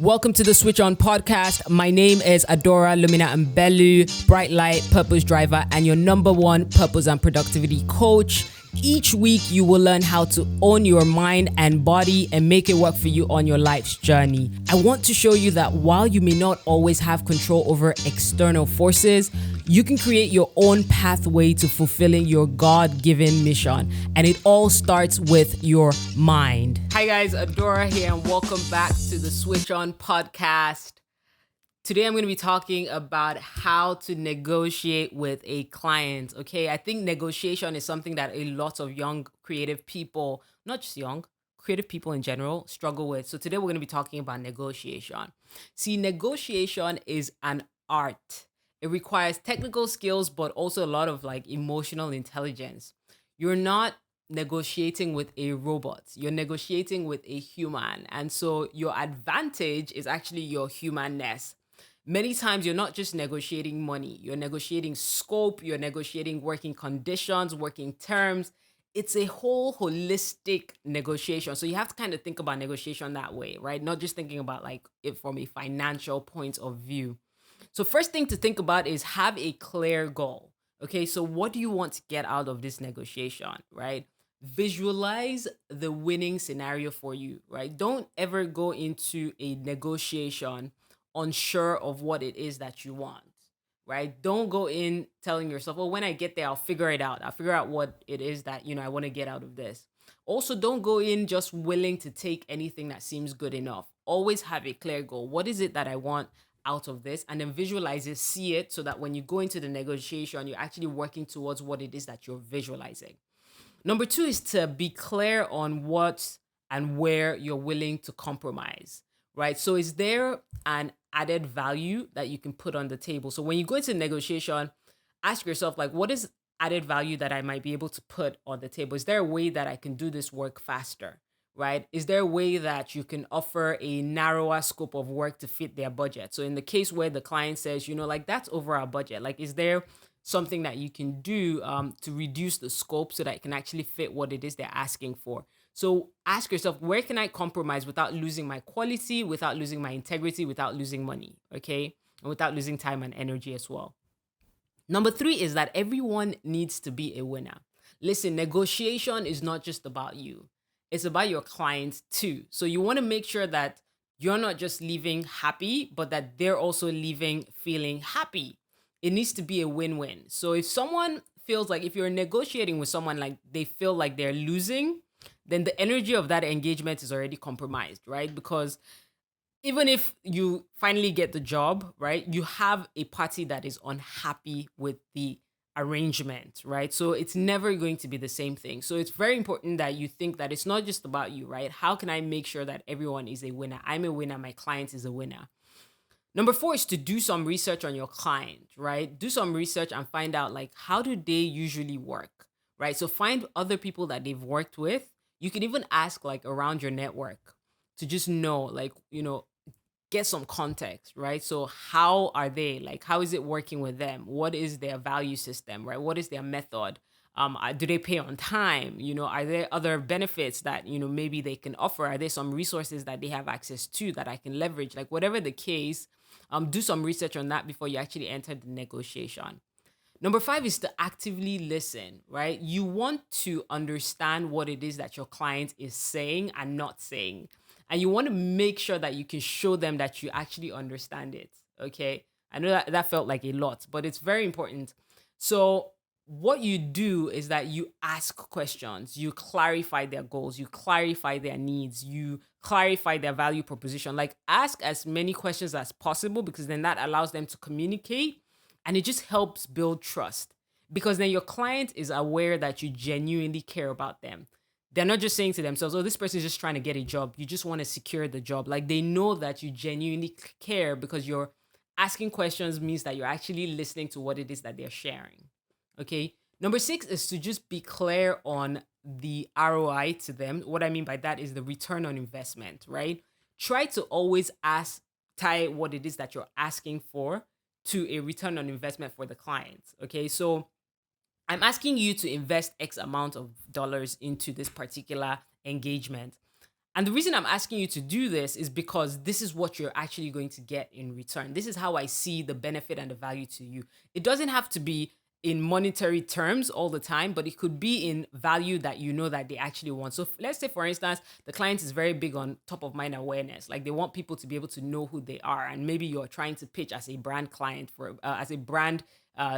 Welcome to the Switch On podcast. My name is Adora Lumina Mbelu, Bright Light Purpose Driver, and your number one purpose and productivity coach. Each week, you will learn how to own your mind and body and make it work for you on your life's journey. I want to show you that while you may not always have control over external forces, you can create your own pathway to fulfilling your God-given mission. And it all starts with your mind. Hi guys, Adora here and welcome back to the Switch On podcast. Today I'm going to be talking about how to negotiate with a client. Okay, I think negotiation is something that a lot of young creative people, not just young, creative people in general, struggle with. So today we're going to be talking about negotiation. See, negotiation is an art. It requires technical skills, but also a lot of emotional intelligence. You're not negotiating with a robot. You're negotiating with a human. And so your advantage is actually your human-ness. Many times you're not just negotiating money, you're negotiating scope, you're negotiating working conditions, working terms. It's a whole holistic negotiation. So you have to kind of think about negotiation that way, right? Not just thinking about it from a financial point of view. So first thing to think about is have a clear goal. Okay, so what do you want to get out of this negotiation, right? Visualize the winning scenario for you, right? Don't ever go into a negotiation unsure of what it is that you want, right? Don't go in telling yourself, oh, when I get there, I'll figure it out. I'll figure out what it is that, I want to get out of this. Also, don't go in just willing to take anything that seems good enough. Always have a clear goal. What is it that I want out of this? And then visualize it, see it, so that when you go into the negotiation, you're actually working towards what it is that you're visualizing. Number two is to be clear on what and where you're willing to compromise, right? So is there an added value that you can put on the table? So when you go into negotiation, ask yourself, what is added value that I might be able to put on the table? Is there a way that I can do this work faster, right? Is there a way that you can offer a narrower scope of work to fit their budget? So in the case where the client says, that's over our budget, is there something that you can do to reduce the scope so that it can actually fit what it is they're asking for? So ask yourself, where can I compromise without losing my quality, without losing my integrity, without losing money, okay? And without losing time and energy as well. Number three is that everyone needs to be a winner. Listen, negotiation is not just about you. It's about your clients too. So you want to make sure that you're not just leaving happy, but that they're also leaving feeling happy. It needs to be a win-win. So if someone feels if you're negotiating with someone they feel like they're losing, then the energy of that engagement is already compromised, right? Because even if you finally get the job, right, you have a party that is unhappy with the arrangement, right? So it's never going to be the same thing. So it's very important that you think that it's not just about you, right? How can I make sure that everyone is a winner? I'm a winner, my client is a winner. Number four is to do some research on your client, right? Do some research and find out how do they usually work, right? So find other people that they've worked with. You can even ask around your network to just know, get some context, right? So how are they? How is it working with them? What is their value system, right? What is their method? Do they pay on time? Are there other benefits that, maybe they can offer? Are there some resources that they have access to that I can leverage? Whatever the case, do some research on that before you actually enter the negotiation. Number five is to actively listen, right? You want to understand what it is that your client is saying and not saying. And you want to make sure that you can show them that you actually understand it, okay? I know that felt like a lot, but it's very important. So what you do is that you ask questions, you clarify their goals, you clarify their needs, you clarify their value proposition. Ask as many questions as possible, because then that allows them to communicate. And it just helps build trust, because then your client is aware that you genuinely care about them. They're not just saying to themselves, oh, this person is just trying to get a job. You just want to secure the job. They know that you genuinely care, because you're asking questions means that you're actually listening to what it is that they're sharing. Okay. Number six is to just be clear on the ROI to them. What I mean by that is the return on investment, right? Try to always tie what it is that you're asking for to a return on investment for the client. Okay, so I'm asking you to invest X amount of dollars into this particular engagement. And the reason I'm asking you to do this is because this is what you're actually going to get in return. This is how I see the benefit and the value to you. It doesn't have to be in monetary terms all the time, but it could be in value that you know that they actually want. So let's say, for instance, the client is very big on top of mind awareness. Like they want people to be able to know who they are. And maybe you're trying to pitch as a brand client as a brand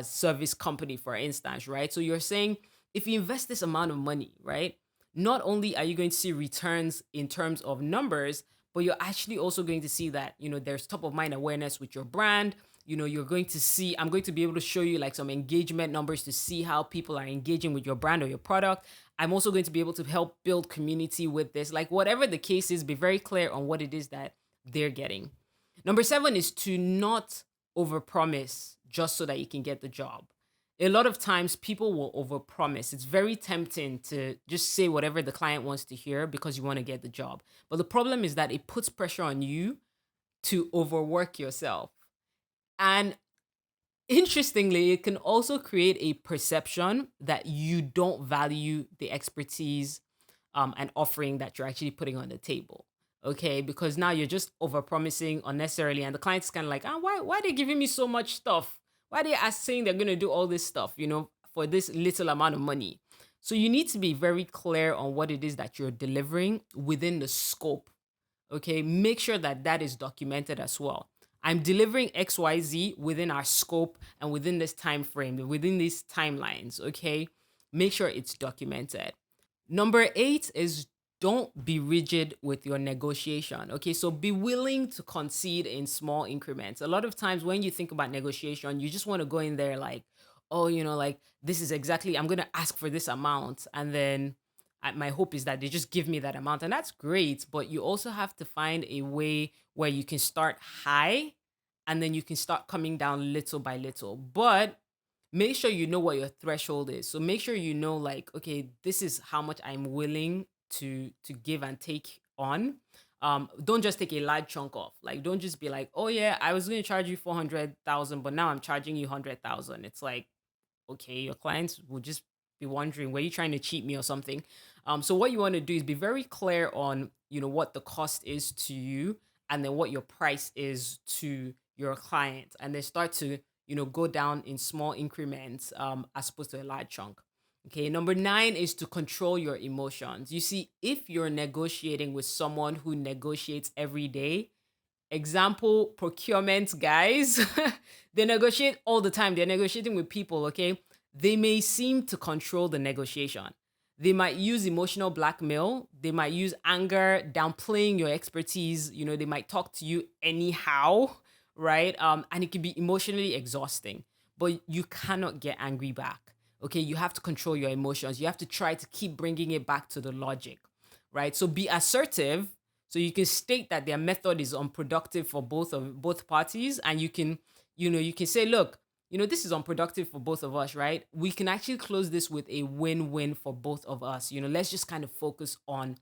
service company, for instance, right? So you're saying, if you invest this amount of money, right? Not only are you going to see returns in terms of numbers, but you're actually also going to see that, there's top of mind awareness with your brand. You're going to see, I'm going to be able to show you like some engagement numbers to see how people are engaging with your brand or your product. I'm also going to be able to help build community with this. Like whatever the case is, be very clear on what it is that they're getting. Number 7 is to not overpromise just so that you can get the job. A lot of times people will overpromise. It's very tempting to just say whatever the client wants to hear because you want to get the job. But the problem is that it puts pressure on you to overwork yourself. And interestingly, it can also create a perception that you don't value the expertise and offering that you're actually putting on the table. Okay, because now you're just overpromising unnecessarily, and the client's kind of like, why are they giving me so much stuff? Why are they saying they're gonna do all this stuff, for this little amount of money? So you need to be very clear on what it is that you're delivering within the scope. Okay, make sure that that is documented as well. I'm delivering XYZ within our scope and within this time frame, within these timelines. Okay, make sure it's documented. Number 8 is don't be rigid with your negotiation. Okay, so be willing to concede in small increments. A lot of times when you think about negotiation, you just want to go in there like, oh, like this is exactly, I'm going to ask for this amount. And then my hope is that they just give me that amount. And that's great. But you also have to find a way where you can start high and then you can start coming down little by little. But make sure you know what your threshold is. So make sure you know like, okay, this is how much I'm willing to give and take on. Don't just take a large chunk off. Like don't just be like, oh yeah, I was going to charge you 400,000, but now I'm charging you 100,000. It's like, okay, your clients will just be wondering, were you trying to cheat me or something? So what you want to do is be very clear on, what the cost is to you and then what your price is to your client, and then start to, go down in small increments as opposed to a large chunk. Okay, number 9 is to control your emotions. You see, if you're negotiating with someone who negotiates every day, example, procurement guys, they negotiate all the time. They're negotiating with people, okay? They may seem to control the negotiation. They might use emotional blackmail. They might use anger, downplaying your expertise. They might talk to you anyhow, right? And it can be emotionally exhausting, but you cannot get angry back. Okay, you have to control your emotions. You have to try to keep bringing it back to the logic, right? So be assertive. So you can state that their method is unproductive for both parties, and you can, you can say, look, this is unproductive for both of us, right? We can actually close this with a win-win for both of us. Let's just kind of focus on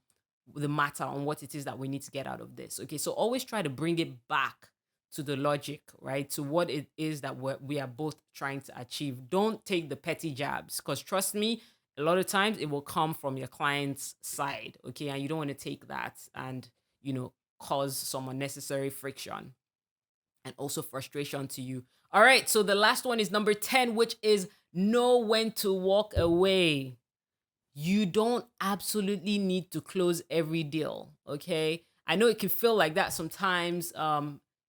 the matter, on what it is that we need to get out of this. Okay, so always try to bring it back to the logic, right? To what it is that we are both trying to achieve. Don't take the petty jabs, because trust me, a lot of times it will come from your client's side, okay? And you don't want to take that and, cause some unnecessary friction and also frustration to you. All right, so the last one is number 10, which is know when to walk away. You don't absolutely need to close every deal, okay? I know it can feel like that sometimes.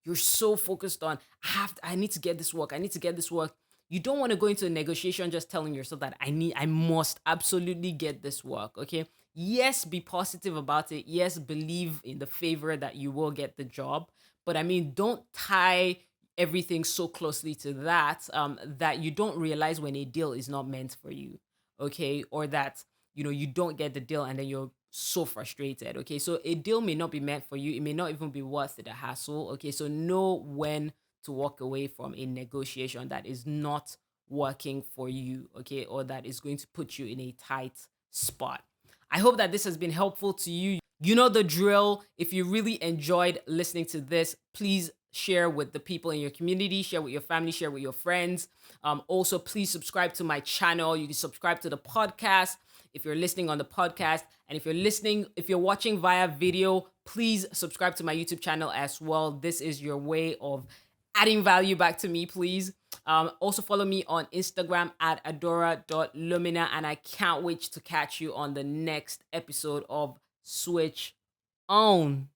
You're so focused on, I need to get this work. I need to get this work. You don't want to go into a negotiation just telling yourself that I must absolutely get this work, okay? Yes, be positive about it. Yes, believe in the favor that you will get the job. But I mean, don't tie everything so closely to that that you don't realize when a deal is not meant for you, okay? Or that, you don't get the deal and then you're so frustrated, okay? So a deal may not be meant for you. It may not even be worth the hassle, okay? So know when to walk away from a negotiation that is not working for you, okay? Or that is going to put you in a tight spot. I hope that this has been helpful to you. You know the drill. If you really enjoyed listening to this, please share with the people in your community, share with your family, share with your friends. Also, please subscribe to my channel. You can subscribe to the podcast if you're listening on the podcast, And if you're watching via video, please subscribe to my YouTube channel as well. This is your way of adding value back to me, please. Also follow me on Instagram at adora.lumina, and I can't wait to catch you on the next episode of Switch On.